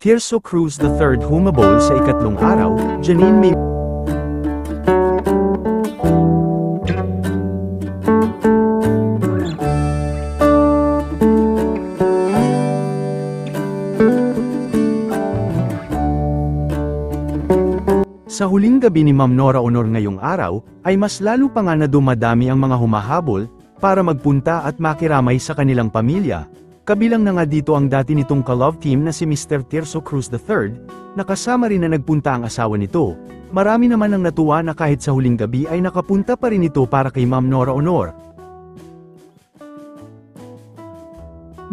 Tirso Cruz III humabol sa ikatlong araw, Janine May. Sa huling gabi ni Ma'am Nora Honor ngayong araw, ay mas lalo pa nga na dumadami ang mga humahabol, para magpunta at makiramay sa kanilang pamilya. Kabilang na nga dito ang dati nitong ka-love team na si Mr. Tirso Cruz III, na kasama rin na nagpunta ang asawa nito. Marami naman ang natuwa na kahit sa huling gabi ay nakapunta pa rin ito para kay Ma'am Nora Honor.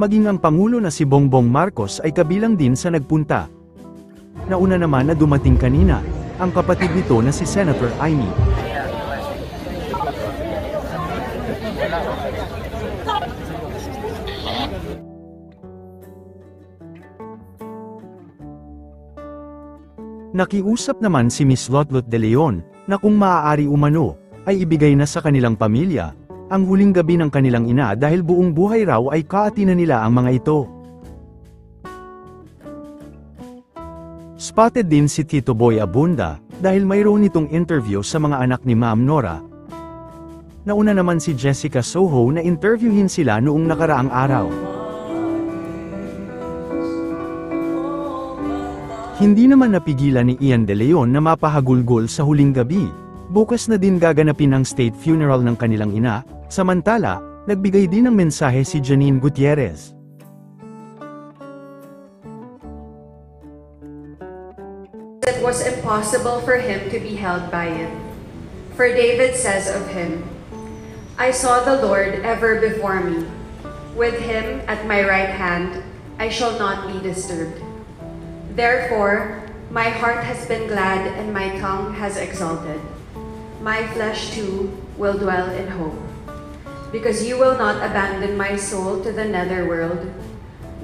Maging ang Pangulo na si Bongbong Marcos ay kabilang din sa nagpunta. Nauna naman na dumating kanina, ang kapatid nito na si Senator Amy. Nakiusap naman si Miss Lotlot de Leon, na kung maaari umano, ay ibigay na sa kanilang pamilya, ang huling gabi ng kanilang ina dahil buong buhay raw ay kaatinan nila ang mga ito. Spotted din si Tito Boy Abunda, dahil mayroon itong interview sa mga anak ni Ma'am Nora. Nauna naman si Jessica Soho na interviewin sila noong nakaraang araw. Hindi naman napigilan ni Ian De Leon na mapahagulgol sa huling gabi. Bukas na din gaganapin ang state funeral ng kanilang ina, samantala, nagbigay din ng mensahe si Janine Gutierrez. It was impossible for him to be held by it. For David says of him, I saw the Lord ever before me. With him at my right hand, I shall not be disturbed. Therefore, my heart has been glad and my tongue has exulted. My flesh too will dwell in hope. Because you will not abandon my soul to the netherworld,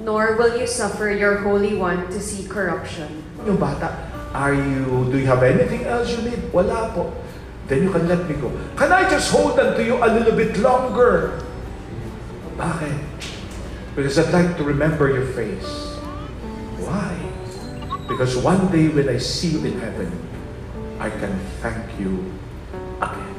nor will you suffer your Holy One to see corruption. Yung bata, do you have anything else you need? Wala po. Then you can let me go. Can I just hold on to you a little bit longer? Bakit? Because I'd like to remember your face. Why? Because one day when I see you in heaven, I can thank you again.